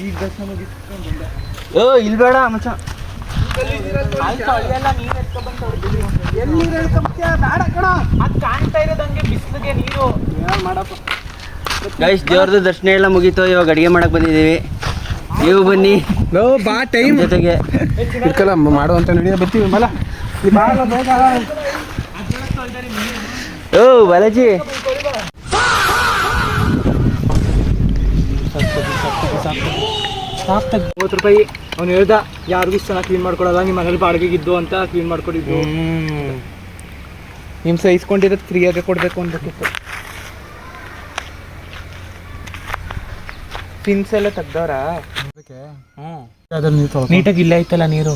ಈಗ ದರ್ಶನ ಮುಗಿಸ್ಕೊಂಡು ಇಲ್ಲಿ ಬೇಡ ಮಚ್ಚ. ಎಲ್ಲಿ ಬೇಡ ಕಣ, ಅದು ಕಾಣ್ತಾ ಇರೋದಂಗೆ ಬಿಸಿಲಿಗೆ ನೀರು ಮಾಡಪ್ಪ. ಗೈಸ್ ದೇವ್ರದ್ದು ದರ್ಶನ ಎಲ್ಲ ಮುಗೀತು. ಇವಾಗ ಅಡುಗೆ ಮಾಡಕ್ಕೆ ಬಂದಿದ್ದೀವಿ. ನೀವು ಬನ್ನಿ ಬಾ ಟೈಮ್ ಜೊತೆಗೆ ಇರ್ಕಲ್ಲ ಮಾಡುವಂತ ನಡಿಯ ಬರ್ತೀವಿ. ಬಲ ಓ ಬಾಲಾಜಿ 30 ರೂಪಾಯಿ ಅವ್ನು ಹೇಳ್ದ. ಯಾರಿಗೂ ಚೆನ್ನಾಗಿ ಕ್ಲೀನ್ ಮಾಡ್ಕೊಡಲ್ಲ, ನಿಮ್ಮ ಮನೇಲಿ ಬಾಡಿಗೆಗಿದ್ದು ಅಂತ ಕ್ಲೀನ್ ಮಾಡ್ಕೊಡಿದ್ದು. ನಿಮ್ಮ ಸಹಿಸ್ಕೊಂಡಿರೋದು ಫ್ರೀಯಾಗಿ ಕೊಡಬೇಕು ಅನ್ಬೇಕಿತ್ತು. ಪಿನ್ಸ್ ಎಲ್ಲ ತೆಗ್ದವ್ರ ನೀಟಾಗಿ ಇಲ್ಲ ಐತಲ್ಲ ನೀರು.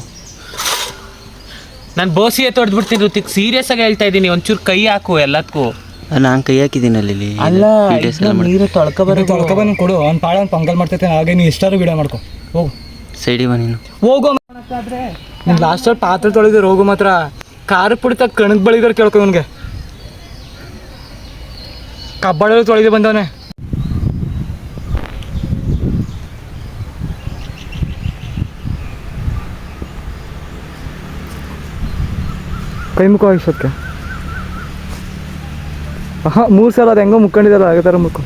ನಾನು ಬೋಸಿಯೇ ತೊಡೆದ್ಬಿಡ್ತೀನಿ ಋತಿಕ್, ಸೀರಿಯಸ್ ಆಗಿ ಹೇಳ್ತಾ ಇದ್ದೀನಿ. ಒಂಚೂರು ಕೈ ಹಾಕು ಎಲ್ಲದಕ್ಕೂ. ನಾನು ಕೈ ಹಾಕಿದ್ದೀನಿ ಅಲ್ಲಿ. ಅಲ್ಲ ನೀರು ತೊಳ್ಕೊಬಂದು ಕೊಡು. ಅವ್ನು ಪಾಳ ಒಂದು ಪಂಗಲ್ ಮಾಡ್ತೈತೆ. ಹಾಗೆ ನೀನು ಎಷ್ಟಾದ್ರು ವಿಡಿಯೋ ಮಾಡ್ಕೊ. ಹೋಗು ಸೈಡಿ ಬಾ ನೀನು. ಹೋಗೋ ನೀನು ಲಾಸ್ಟಲ್ಲಿ ಪಾತ್ರೆ ತೊಳೆದಿರು. ಹೋಗು ಮಾತ್ರ ಖಾರ ಪುಡಿ ತಕ್ಕ ಕಣಕ್ ಬಳಿದಾರೆ ಕೇಳ್ಕೊ. ಇವನಿಗೆ ಕಬ್ಬಾಳಲ್ಲಿ ತೊಳೆದು ಬಂದವನೆ. ಕೈ ಮುಖ ಆಗಿಸೋಕ್ಕೆ 3 ಸಲ ಅದು ಹೆಂಗೋ ಮುಕ್ಕೊಂಡಿದ್ದಲ್ಲ ಅದೇ ಥರ ಮುಖ.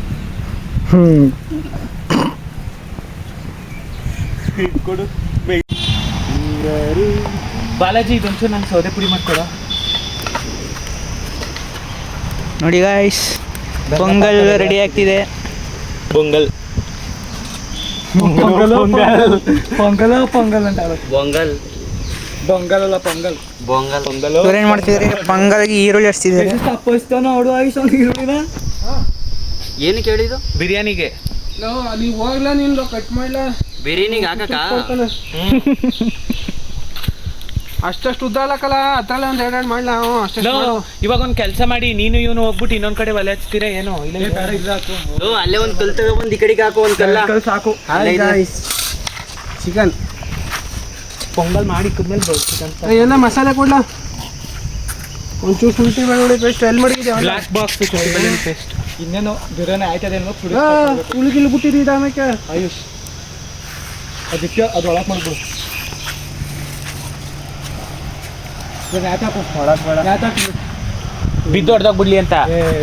ಕೊಡು ಬಾಲಾಜಿ, ಇದೊಂಚೂರು ನಂಗೆ ಸೌದೆ ಪುಡಿ ಮಾಡ್ಕೊಡೋ. ನೋಡಿ ಗಾಯ್ಸ್, ಪೊಂಗಲ್ ರೆಡಿ ಆಗ್ತಿದೆ. ಪೊಂಗಲ್ ಪೊಂಗಲ್ ಪೊಂಗಲ್ ಅಂತ ಬೊಂಗಲ್ ಪೊಂಗಲ್ ಅಲ್ಲ ಪೊಂಗಲ್. ಬೊಂಗಲ್ ಪೊಂಗಲ್ ಇವ್ರೇನು ಮಾಡ್ತಿದ್ದಾರೆ? ಪೊಂಗಲ್ಗೆ ಈರುಳ್ಳಿ ಹಚ್ತಿದ್ದಾರೆ. ತಪ್ಪಿಸ್ತಾನ ನೋಡು ಈರುಳ್ಳಿನ. ಏನು ಕೇಳಿದ್ದು? ಬಿರಿಯಾನಿಗೆ ಅಲ್ಲಿ ಹೋಗ್ಲಾ ನೀನು ಕಟ್ ಮಾಡ್ಲಾ ಬಿರಿಯಾನಿಗೆ ಹಾಕಕ್ಕ ಅಷ್ಟಷ್ಟು ಉದ್ದ ಅಲ್ಲಕ್ಕಲ್ಲ ಅದ್ರಲ್ಲ ಒಂದು 2 ಮಾಡ್ಲಾ ಅಷ್ಟೇ. ಇವಾಗ ಒಂದು ಕೆಲಸ ಮಾಡಿ, ನೀನು ಇವನು ಹೋಗ್ಬಿಟ್ಟು ಇನ್ನೊಂದ್ ಕಡೆ ಒಲೆ ಹಚ್ತೀರಾ ಏನೋ? ಇಲ್ಲ ಅಲ್ಲೇ ಒಂದು ಕಲ್ ತಗೊಬಂದು ಈ ಕಡೆಗೆ ಹಾಕು, ಒಂದು ಕಲ್ಲ ಸಾಕು. ಚಿಕನ್ ಪೊಂಗಲ್ ಮಾಡಿ ಇಕ್ಕದ್ಮೇಲೆ ಚಿಕನ್ ಎಲ್ಲ ಮಸಾಲೆ ಕೊಡ್ಲಾ? ಒಂಚೂರು ಶುಂಠಿ ಬೆಳ್ಳುಳ್ಳಿ ಪೇಸ್ಟ್ ಎಲ್ಲಿ ಮಡಗಿದೆ? ಬ್ಲಾಕ್ ಬಾಕ್ಸ್ ಶುಂಠಿ ಬೆಳ್ಳುಳ್ಳಿ ಪೇಸ್ಟ್. ಇನ್ನೇನು ಬಿರಿಯಾನಿ ಆಯ್ತದೆ ಉಳಿಗಿಲ್ಲಿ ಬಿಟ್ಟಿದ್ದು ಆಮೇಲೆ ಆಯುಷ್ ಅದಕ್ಕೆ ಅದು ಒಳಗೆ ಮಾಡ್ಬಿಡು. ಬಿದ್ದು ಹೊಡೆದೋಗ್ಬಿಡ್ಲಿ ಅಂತ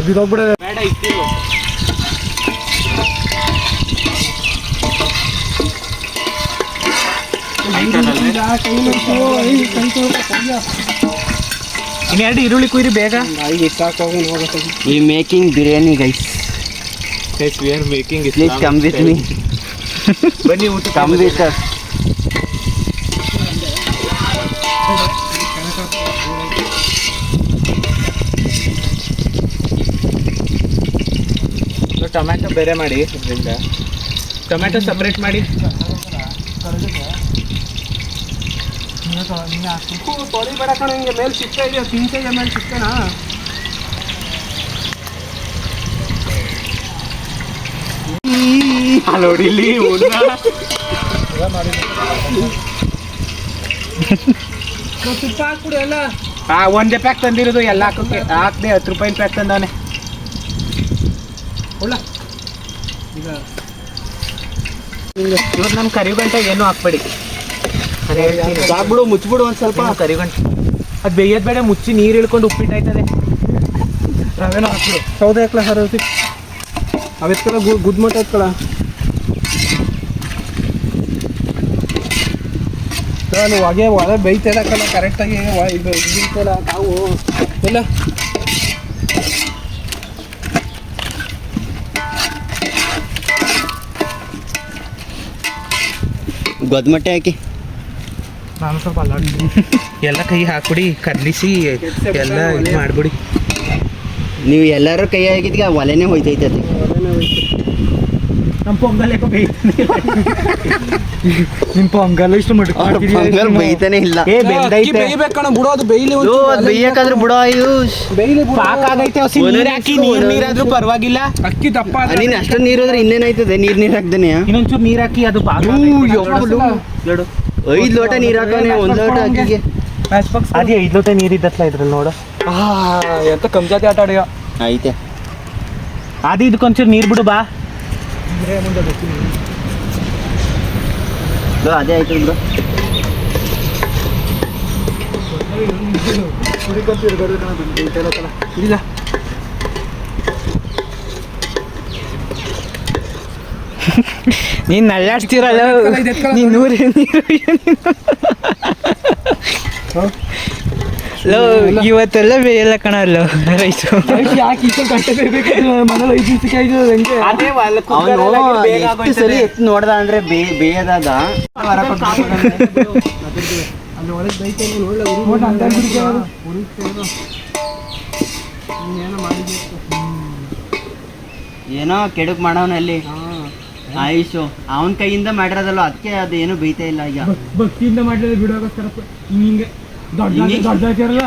ಬಿದ್ದೋಗ್ಬಿಡ ಬೇಡ ಇಕ್ಕಿರು. ಇನ್ನೆರಡು ಈರುಳ್ಳಿ ಕುಯ್ರಿ ಬೇಗ. We making biryani guys. Yes, we are making it. Please come with me. ಬನ್ನಿ ಊಟ ಕಮ್ ವಿತ್ ಅಸ್. ಟೊಮ್ಯಾಟೊ ಬೇರೆ ಮಾಡಿ, ಇದರಿಂದ ಟೊಮ್ಯಾಟೊ ಸಪ್ರೇಟ್ ಮಾಡಿ. ತೊಳಿಬೇಡ ಕಣ, ಹಿಂಗೆ ಮೇಲೆ ಸಿಕ್ಕ ಇದೆಯಾ? ತಿಂತೆಗೆ ಮೇಲೆ ಸಿಕ್ಕನಾ? ನೋಡಿ ಇಲ್ಲಿ ತುಪ್ಪ ಹಾಕ್ಬಿಡು ಎಲ್ಲ. ಒಂದೇ ಪ್ಯಾಕ್ ತಂದಿರೋದು, ಎಲ್ಲ ಹಾಕೋಕೆ ಹಾಕ್ದೆ. 10 ರೂಪಾಯಿ ಪ್ಯಾಕ್ ತಂದವನೆ. ಇವತ್ತು ನಮ್ಮ ಕರಿಗಂಟ ಏನು ಹಾಕ್ಬೇಡಿ. ಸಾಕ್ಬಿಡು, ಮುಚ್ಚಿಬಿಡು ಒಂದು ಸ್ವಲ್ಪ. ಕರಿಗಂಟ ಅದು ಬೇಯೋದು ಬೇಡ, ಮುಚ್ಚಿ ನೀರು ಇಳ್ಕೊಂಡು ಉಪ್ಪಿಟ್ಟು ಆಯ್ತದೆ. ರವೆನ ಹಾಕ್ಬಿಡು. ಸೌದೆ ಹಾಕ್ಲ ಹರಸಿ ಅವೆತ್ಕಳ ಗುದ್ಮಟ್ಟ ಎತ್ಕಳ. ನೀವು ಹೊಗೆ ಒಳ ಬೇಯ್ತೇಳಕ್ಕಲ್ಲ ಕರೆಕ್ಟಾಗಿ ಇದು ಇದಿರ್ತಲ್ಲ ನಾವು ಎಲ್ಲ. ಗೊದ್ಮಟ್ಟೆ ಹಾಕಿ ನಾನು ಸ್ವಲ್ಪ ಅಲ್ಲಾಡ್ತೀನಿ. ಎಲ್ಲ ಕೈ ಹಾಕ್ಬಿಡಿ, ಕದ್ಲಿಸಿ ಎಲ್ಲ ಇದು ಮಾಡ್ಬಿಡಿ. ನೀವು ಎಲ್ಲರೂ ಕೈ ಹಾಕಿದ್ಗೆ ಒಲೆನೇ ಹೋಯ್ತೈತೆ ಅದು. ನಮ್ಮ ಪೊಂಗಲ್ ಯಾಕೋ ಬೇಯ್ತಾನೆ. ನಿಮ್ಮ ಪೊಂಗಲ್ ಇಷ್ಟು ಪೊಂಗಲ್ ಬೇಯ್ತಾನೆ ಇಲ್ಲ. ಬೇಯ್ಬೇಕಣ ಬಿಡು, ಅದು ಬೇಯ್ಲಿ. ಅದು ಬೇಯಕಾದ್ರೆ ಬಿಡೋ ಆಯುಷ್. ಬೇಯ್ಲಿ ಬಿಡು. ಪಾಕ ಆಗೈತೆ, ಹಸಿ ನೀರು ಹಾಕಿ ನೀರಾದ್ರೂ ಪರವಾಗಿಲ್ಲ. ಅಕ್ಕಿ ದಪ್ಪ ನೀನು ಅಷ್ಟೊಂದು ನೀರು ಹೋದ್ರೆ ಇನ್ನೇನಾಯ್ತದೆ? ನೀರು ಹಾಕ್ದೇನೆ ಇನ್ನೊಂಚೂರು ನೀರು ಹಾಕಿ ಅದು ಪಾಕ 5 ಲೋಟ ನೀರು ಹಾಕೋನೆ 1 ಲೋಟ ಅಕ್ಕಿಗೆ. ಅದೇ 5 ಲೋಟ ನೀರಿದ್ದತ್ಲ ಇದ್ರಲ್ಲಿ ನೋಡು. ಎಂತ ಕಂಜಾತಿ ಆಟ ಆಡಿಯ ಐತೆ. ಅದು ಇದಕ್ಕೊಂಚೂರು ನೀರು ಬಿಡು ಬಾ. ಅದೇ ಆಯ್ತು ಬಿಡು. ಇಲ್ಲ ನೀನು ನಲ್ಲಾಡ್ತೀರಲ್ಲ ನೀನು ನೂರು ಇವತ್ತೆಲ್ಲ ಬೇಯಲ್ಲ ಕಣಲ್ಲ ರೈಸು. ಯಾಕೆ ಇಷ್ಟು ಗಂಟೆ ಬೇಯ್ಬೇಕು ಮನೇಲಿ 5 ದಿವಸಕ್ಕೆ 5 ಹೆಂಗೆ? ಅದೇ ಎಷ್ಟು ಸರಿ ಎತ್ತು ನೋಡ್ದ ಅಂದ್ರೆ ಬೇಯದಾಗ ಅಲ್ಲಿ ಒಳಗೆ ಬೈತೇನೆ ನೋಡಲ್ಲ. ಏನೋ ಕೆಡುಕ್ ಮಾಡವನಲ್ಲಿ ಆಯುಷು ಅವನ ಕೈಯಿಂದ ಮಾಡಿರೋದಲ್ಲ, ಅದಕ್ಕೆ ಅದು ಏನು ಬೈತಾ ಇಲ್ಲ ಈಗ. ಭಕ್ತಿಯಿಂದ ಮಾಡಿದ್ರೆ ಬಿಡೋಗೋಸ್ಕರ ಹಿಂಗೆ ದೊಡ್ಡ ಹಾಕಿರಲ್ಲ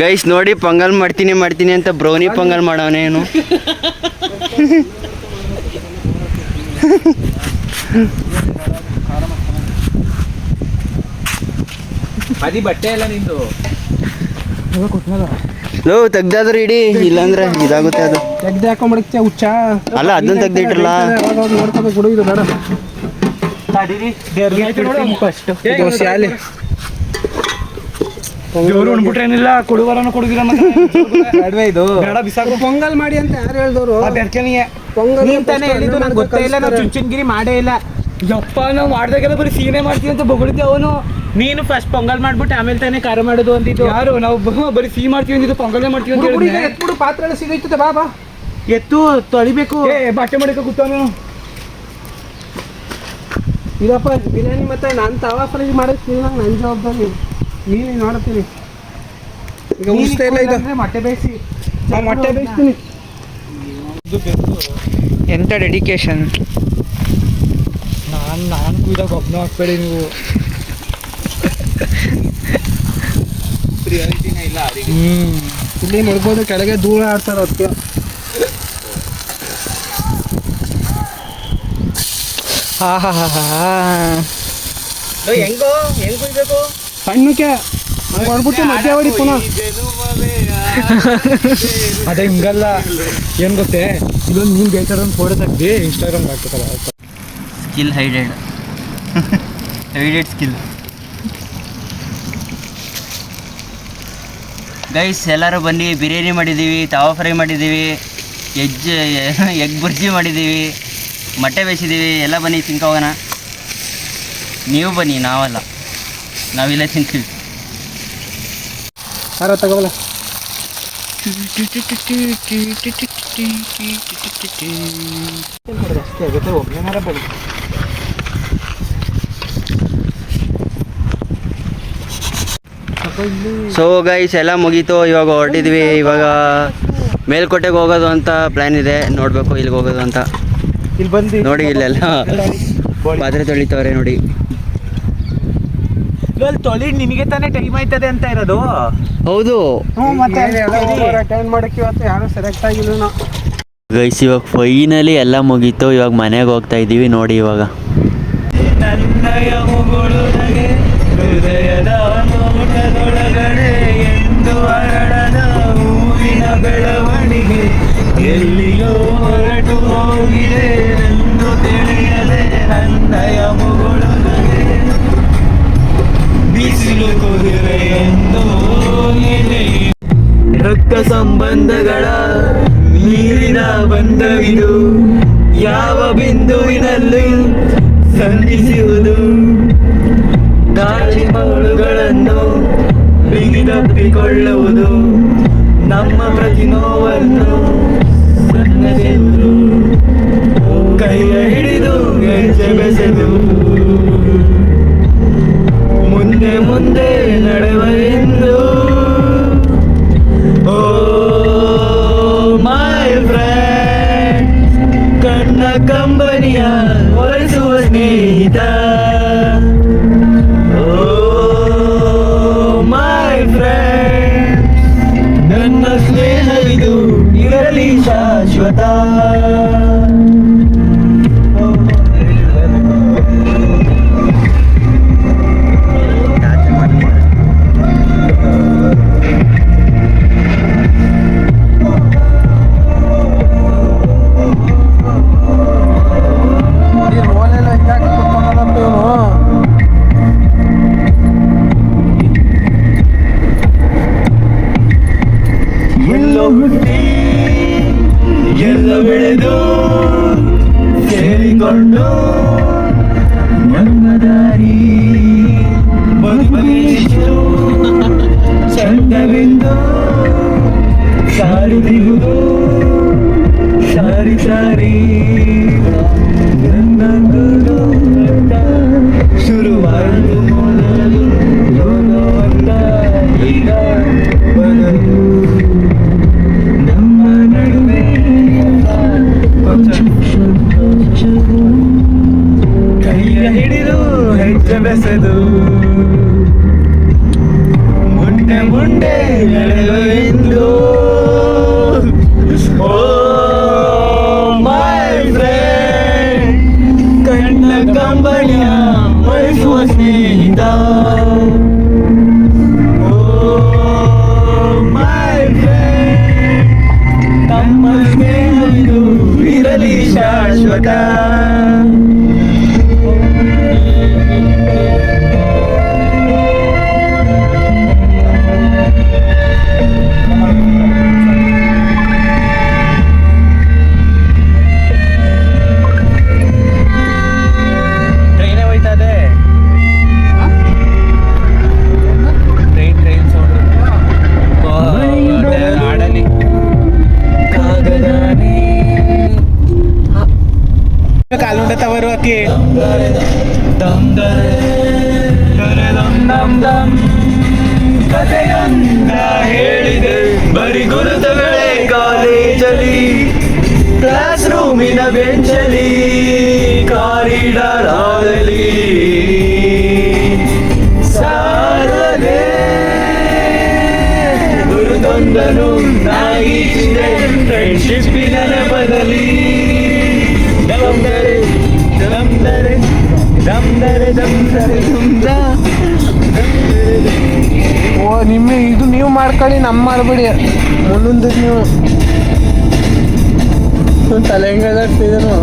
ಗೈಸ್ ನೋಡಿ, ಪೊಂಗಲ್ ಮಾಡ್ತೀನಿ ಅಂತ ಬ್ರೌನಿ ಪೊಂಗಲ್ ಮಾಡವನೇ ಏನು. ಬದಿ ಬಟ್ಟೆ ಎಲ್ಲ ನಿಂದು. ಲೋ ತೆಗ್ದಾದ್ರೆ ಇಡಿ, ಇಲ್ಲಾಂದ್ರೆ ಇದಾಗುತ್ತೆ ಅದು. ತೆಗ್ದು ಹಾಕೊಂಡ್ಬಿಡುತ್ತೆ ಹುಚ್ಚ. ಅಲ್ಲ ಅದನ್ನ ತೆಗ್ದಿಟ್ರಲ್ಲ. ನೋಡ್ಕೋಬೇಕು ಹುಡುಗ ಇದು ಬೇಡ. ಇದು ಶಾಲೆ ದೇವ್ರು ಉಣ್ಬಿಟ್ರೇನಿಲ್ಲ, ಕೊಡುವರನು ಕೊಡುಗಿಲ್ಲ ಬೇಡವೇ ಇದು. ಬೇಡ ಬಿಸಾಕು. ಪೊಂಗಲ್ ಮಾಡಿ ಅಂತ ಯಾರು ಹೇಳಿದವರು? ಪೊಂಗಲ್ ನೀನ್ ತಾನೇ ಹೇಳಿದ್ದು, ನಂಗೆ ಗೊತ್ತೇ ಇಲ್ಲ. ನಾವು ಚುಂಚನಗಿರಿ ಮಾಡೇ ಇಲ್ಲ. ಯಪ್ಪ ನಾವು ಮಾಡ್ದಾಗೆಲ್ಲ ಬರೀ ಸೀನೆ ಮಾಡ್ತೀವಿ ಅಂತ ಬಗಳಿದ್ದೆ ಅವನು. ನೀನು ಫಸ್ಟ್ ಪೊಂಗಲ್ ಮಾಡ್ಬಿಟ್ಟು ಆಮೇಲೆ ತಾನೇ ಖಾರ ಮಾಡೋದು ಅಂತಿದ್ದು. ಯಾರು ನಾವು ಬರೀ ಸಿಹಿ ಮಾಡ್ತೀವಿ ಅಂದಿದ್ದು, ಪೊಂಗಲ್ಲೇ ಮಾಡ್ತೀವಿ ಅಂತ ಹೇಳಿದ್ರೆ ಎತ್ಬಿಡು, ಪಾತ್ರೆ ಎಲ್ಲ ಸಿಗೈತದೆ. ಬಾ ಬಾ ಎತ್ತು ತೊಳಿಬೇಕು. ಬಾಟೆ ಮಾಡಿಕ ಕೂತಾನು. ಇದಪ್ಪ ಬಿರಿಯಾನಿ ಮತ್ತೆ ನಾನು ತವಾ ಫ್ರೈ ಮಾಡಿಸ್ತೀನಿ. ನನ್ನ ಜವಾಬ್ದಾರಿ. ನೀನು ನೋಡ್ತೀನಿ ಈಗ. ಉಳಿಸ್ತಾ ಇಲ್ಲ ಇದು. ಮೊಟ್ಟೆ ಬೇಯಿಸಿ ಮೊಟ್ಟೆ ಬೇಯಿಸ್ತೀನಿ. ಎಂಥ ಡೆಡಿಕೇಶನ್. ನಾನು ಕುಯ್ದಾಗ ಒಬ್ಬನ ಹಾಕ್ಬೇಡಿ ನೀವು. ಪ್ರಿಯಾರಿಟಿನ ಇಲ್ಲ ಅವರಿಗೆ. ಇಲ್ಲಿ ಮಡ್ಬೋದು, ಕೆಳಗೆ ಧೂಳ ಆಡ್ತಾರೆ ಅದಕ್ಕೆ. ಹೆಂಗೋ ಹೆಂಗ್ ಕುಯ್ಬೇಕು? ಸಣ್ಣಕ್ಕೆ ಹೊಡ್ಬಿಟ್ಟು ಮಧ್ಯ ಹೊಡಿ ಪುನಃ. ಅದೇ ಹಿಂಗಲ್ಲ, ಏನು ಗೊತ್ತೇ, ಇದೊಂದು ನೀನು ಬೇಕಾದ್ರೆ ಫೋಟೋ ತೆಗ್ದು ಇನ್ಸ್ಟಾಗ್ರಾಮ್ಗೆ ಹಾಕ್ಬೇಕಲ್ಲ. Skill hided skill. ಗೈಸ್ ಎಲ್ಲರೂ ಬನ್ನಿ, ಬಿರಿಯಾನಿ ಮಾಡಿದ್ದೀವಿ, ತವಾ ಫ್ರೈ ಮಾಡಿದ್ದೀವಿ, ಎಗ್ ಬುರ್ಜಿ ಮಾಡಿದ್ದೀವಿ, ಮೊಟ್ಟೆ ಬೇಯಿಸಿದ್ದೀವಿ. ಎಲ್ಲ ಬನ್ನಿ ತಿನ್ಕೋಗೋಣ. ನೀವು ಬನ್ನಿ, ನಾವಲ್ಲ, ನಾವಿಲ್ಲೇ ತಿಂತೀವಿ. ಯಾರ ತಗೋಲ್ಲ. ಸೊ ಗೈಸ್ ಎಲ್ಲ ಮುಗೀತು. ಇವಾಗ ಹೊರಟಿದ್ವಿ. ಇವಾಗ ಮೇಲ್ಕೋಟೆಗೆ ಹೋಗೋದು ಅಂತ ಪ್ಲ್ಯಾನ್ ಇದೆ. ನೋಡಬೇಕು ಇಲ್ಲಿಗೆ ಹೋಗೋದು ಅಂತ. ಇಲ್ಲಿ ಬಂದು ನೋಡಿ ಇಲ್ಲೆಲ್ಲ ಪಾತ್ರೆ ತೊಳಿತವ್ರೆ ನೋಡಿ. ಅಲ್ಲಿ ತೊಳಿ ನಿನಗೆ ತಾನೇ ಟೈಮ್ ಆಯ್ತದೆ ಅಂತ ಇರೋದು. ಹೌದು ಮತ್ತೆ ಅಟೆಂಡ್ ಮಾಡಕ್ಕೆ ಇವತ್ತು ಯಾರು ಸೆಲೆಕ್ಟ್ ಆಗಿಲ್ಲ. ಗೈಸ್ ಇವಾಗ ಫೈನಲಿ ಎಲ್ಲ ಮುಗೀತು. ಇವಾಗ ಮನೆಗೆ ಹೋಗ್ತಾ ಇದ್ದೀವಿ ನೋಡಿ. ಇವಾಗ ನನ್ನಯ ಮುಗುಳುನಗೆ ಹೃದಯದ ನೋಟದೊಳಗಡೆ ಎಂದು ಹರಡದ ಹೂವಿನ ಬೆಳವಣಿಗೆ ಎಲ್ಲಿಯೋ ಹೊರಟು ಹೋಗಿದೆ ಎಂದು ತಿಳಿಯದೆ ನನ್ನಯ ಮುಗುಳುನಗೆ ಬಿಸಿಲು ಕುದುರೆ ಎಂದು ರಕ್ತ ಸಂಬಂಧಗಳ ನೀರಿನ ಬಂಧವಿದು ಯಾವ ಬಿಂದುವಿನಲ್ಲಿ ಸಂಧಿಸುವುದು. ಗಾಳಿ ಮೌಳುಗಳನ್ನು ಬಿಗಿದಪ್ಪಿಕೊಳ್ಳುವುದು, ನಮ್ಮ ಪ್ರತಿ ನೋವನ್ನು ಸನ್ನದಿಸುವುದು, ಕೈಯ ಹಿಡಿದು ಹೆಜ್ಜೆ ಬೆಸೆದು ಮುಂದೆ ಮುಂದೆ ನಡೆವ ಎಂದು. ಓ ಮೈ ಫ್ರೆಂಡ್, ಕಣ್ಣ ಕಂಬನಿಯ ಒಲಿಸುವ ಸ್ನೇಹಿತ. ಓ ಮೈ ಫ್ರೆಂಡ್, ನನ್ನ ಸ್ನೇಹ ಇದು ಇರಲಿ ಶಾಶ್ವತ. ಎಲ್ಲೋ ಹುಟ್ಟಿ ಎಲ್ಲ ಬೆಳೆದು ಸೇರಿಕೊಂಡು ನಮ್ಮ ದಾರಿ ಬದುಕಿಷ್ಟು ಚಂದವೆಂದು ಸಾರಿದಿರುವುದು ಸಾರಿ ಸಾರಿ ನನ್ನದು ಶುರುವಾಯಿತು ಮೊದಲು ಯೋಗವಂತ ಈಗ ಬದಲು ನಮ್ಮ ನಡುವೆ ಕೈಯ ಹಿಡಿದು ಹೆಜ್ಜೆ ಬೆಸೆದು ಮುಂಡೆ ಮುಂಡೆ ನಡೆದು ಎಂದು. ಓ ಮೈ ಫ್ರೆಂಡ್, ಕಣ್ಣ ಕಂಬಳಿಯ ಒಲಿಸುವ ಸ್ನೇಹಿತ. ಶಾಶ್ವತ. ಟ್ರೈನೇ ಹೋಯ್ತಾ ಇದೆ. ಟ್ರೈನ್ ಸೌಂಡ್ ಹಾಡಲ್ಲಿ ಕಾಲುಂಡ ತವರು ಅಕ್ಕಿ ಕಥೆಯೊಂದ ಹೇಳಿದೆ ಬರಿ ಗುರುತುಗಳೇ ಕಾಲೇಜಲ್ಲಿ, ಕ್ಲಾಸ್ ರೂಮಿನ ಬೆಂಚಲಿ, ಕಾರಿಡಾರ್ ಹಾಲಲ್ಲಿ ಸಾರದೆ ಗುರುತೊಂದನು ನಾಯಿಸಿದೆ ಫ್ರೆಂಡ್ಶಿಪ್ಪಿನ ಬದಲಿ. ದಮ್ದರೆ ದಮ್ದರೆ ದಮ್ದರೆ ದಮ್ದರೆ ದುಮ್ದ. ಓ ನಿಮ್ಮ ಇದು ನೀವು ಮಾಡ್ಕೊಳ್ಳಿ, ನಮ್ಮ ಮಾಡಬೇಡಿ. ಮುಂದೊಂದು ನೀವು ತಲೆ ಹೆಂಗದಾಡ್ತಿದ್ದೇನು.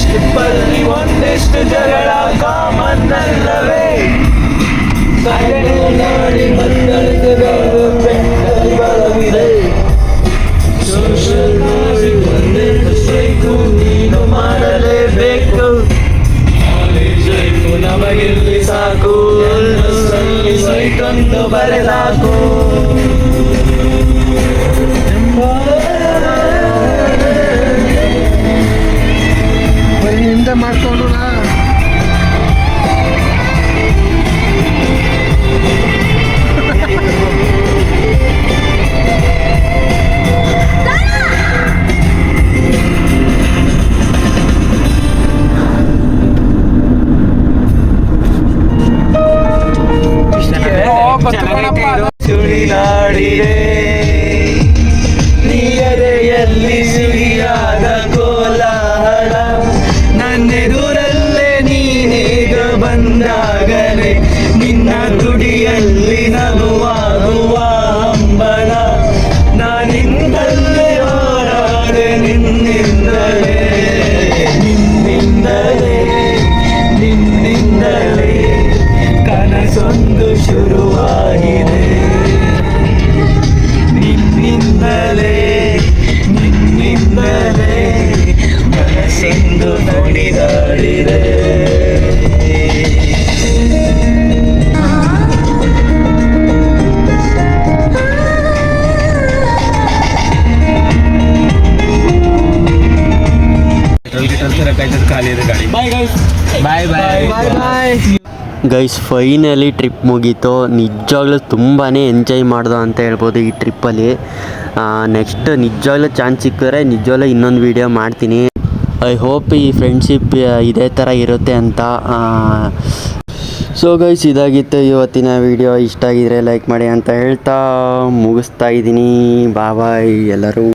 ಸ್ಟಿಪ್ಪಲ್ಲಿ ಒಂದಿಷ್ಟು ಜಗಳ ಕಾಮನ್ ಅಲ್ಲವೇ, ಮಾಡಿ ಬಲವಿದೆ. ಸೋಷಲ್ ಒಂದಿಷ್ಟು ಸ್ಟ್ರೈಕು ನೀನು ಮಾಡಲೇಬೇಕು. ಕಾಲೇಜ್ ಲೈಫು ನಮಗಿಲ್ಲಿ ಸಾಕು, ಸೈಟೊಂದು ಬರೆದಾಕು. ಹಿಂದೆ ಮಾಡ್ಕೊಂಡು ಸುಳಿದಾಡಿದೆ ನೀಯದೆಯಲ್ಲಿ ಸಿಹಿಯಾದ ಕೋಲಾಹಲ, ನನ್ನೆದುರಲ್ಲೇ ನೀನೀಗ ಬಂದಾಗಲೇ ನಿನ್ನ ತುಡಿಯಲ್ಲಿ ನಗುವಾಗುವ ಹಂಬಲ. ನಾನಿಂದಲೇ ಹೋರಾಡೆ ನಿನ್ನಿಂದಲೇ, ನಿನ್ನಿಂದಲೇ ನಿನ್ನಿಂದಲೇ ಕನಸೊಂದು ಶುರುವಾಗಿದೆ. ನಿನ್ನಿಂದಲೇ ನಿನ್ನಿಂದಲೇ ಕನಸೊಂದು ನುಡಿದಾಡಿದೆ. ಖಾಲಿ ಇದೆ ಗಾಡಿ. ಬಾಯ್ ಬಾಯ್ ಬಾಯ್ ಬಾಯ್. ಗೈಸ್ ಫೈನಲಿ ಟ್ರಿಪ್ ಮುಗೀತು. ನಿಜವಾಗ್ಲೂ ತುಂಬಾ ಎಂಜಾಯ್ ಮಾಡ್ದು ಅಂತ ಹೇಳ್ಬೋದು ಈ ಟ್ರಿಪ್ಪಲ್ಲಿ. ನೆಕ್ಸ್ಟ್ ನಿಜವಾಗ್ಲೂ ಚಾನ್ಸ್ ಸಿಕ್ಕಿದ್ರೆ ನಿಜವಾಗ್ಲೂ ಇನ್ನೊಂದು ವೀಡಿಯೋ ಮಾಡ್ತೀನಿ. ಐ ಹೋಪ್ ಈ ಫ್ರೆಂಡ್ಶಿಪ್ ಇದೇ ಥರ ಇರುತ್ತೆ ಅಂತ. ಸೊ ಗೈಸ್ ಇದಾಗಿತ್ತು ಇವತ್ತಿನ ವೀಡಿಯೋ. ಇಷ್ಟ ಆಗಿದ್ರೆ ಲೈಕ್ ಮಾಡಿ ಅಂತ ಹೇಳ್ತಾ ಮುಗಿಸ್ತಾ ಇದ್ದೀನಿ. ಬಾಯ್ ಎಲ್ಲರೂ.